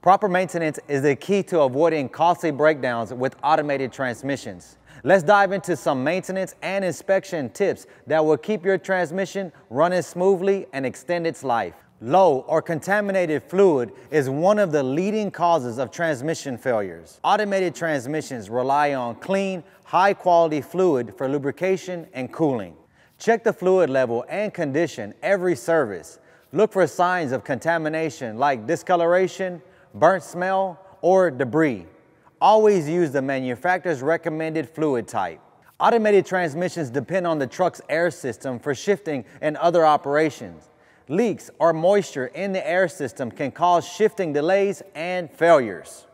Proper maintenance is the key to avoiding costly breakdowns with automated transmissions. Let's dive into some maintenance and inspection tips that will keep your transmission running smoothly and extend its life. Low or contaminated fluid is one of the leading causes of transmission failures. Automated transmissions rely on clean, high-quality fluid for lubrication and cooling. Check the fluid level and condition every service. Look for signs of contamination like discoloration, burnt smell, or debris. Always use the manufacturer's recommended fluid type. Automated transmissions depend on the truck's air system for shifting and other operations. Leaks or moisture in the air system can cause shifting delays and failures.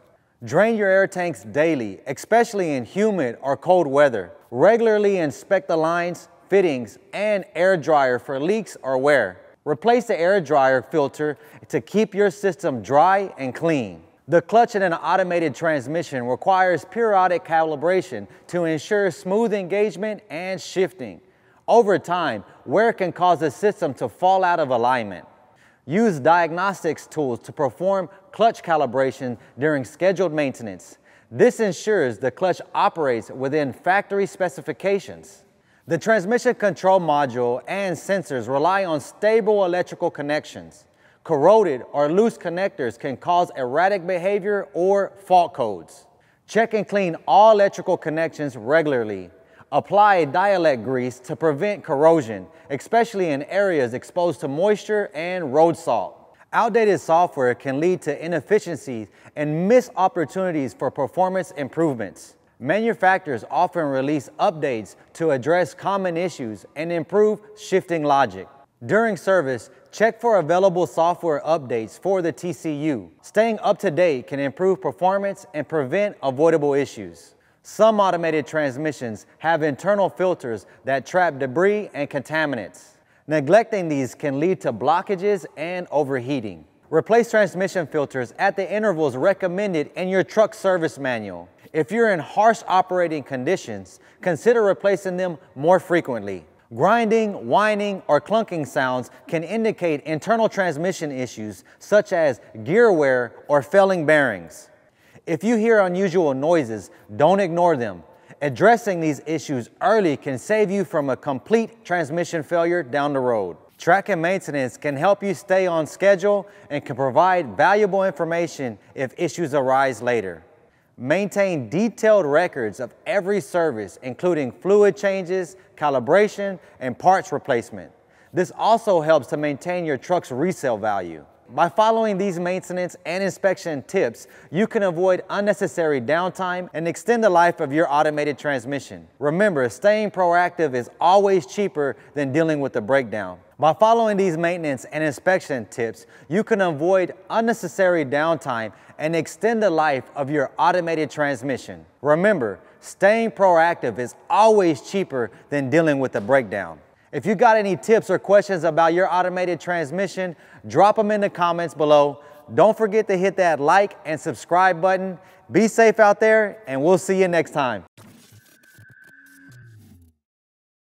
Drain your air tanks daily, especially in humid or cold weather. Regularly inspect the lines, fittings, and air dryer for leaks or wear. Replace the air dryer filter to keep your system dry and clean. The clutch in an automated transmission requires periodic calibration to ensure smooth engagement and shifting. Over time, wear can cause the system to fall out of alignment. Use diagnostics tools to perform clutch calibration during scheduled maintenance. This ensures the clutch operates within factory specifications. The transmission control module and sensors rely on stable electrical connections. Corroded or loose connectors can cause erratic behavior or fault codes. Check and clean all electrical connections regularly. Apply dialect grease to prevent corrosion, especially in areas exposed to moisture and road salt. Outdated software can lead to inefficiencies and missed opportunities for performance improvements. Manufacturers often release updates to address common issues and improve shifting logic. During service, check for available software updates for the TCU. Staying up to date can improve performance and prevent avoidable issues. Some automated transmissions have internal filters that trap debris and contaminants. Neglecting these can lead to blockages and overheating. Replace transmission filters at the intervals recommended in your truck service manual. If you're in harsh operating conditions, consider replacing them more frequently. Grinding, whining, or clunking sounds can indicate internal transmission issues such as gear wear or failing bearings. If you hear unusual noises, don't ignore them. Addressing these issues early can save you from a complete transmission failure down the road. Track and maintenance can help you stay on schedule and can provide valuable information if issues arise later. Maintain detailed records of every service, including fluid changes, calibration, and parts replacement. This also helps to maintain your truck's resale value. By following these maintenance and inspection tips, you can avoid unnecessary downtime and extend the life of your automated transmission. Remember, staying proactive is always cheaper than dealing with the breakdown. By following these maintenance and inspection tips, you can avoid unnecessary downtime and extend the life of your automated transmission. Remember, staying proactive is always cheaper than dealing with the breakdown. If you got any tips or questions about your automated transmission, drop them in the comments below. Don't forget to hit that like and subscribe button. Be safe out there, and we'll see you next time.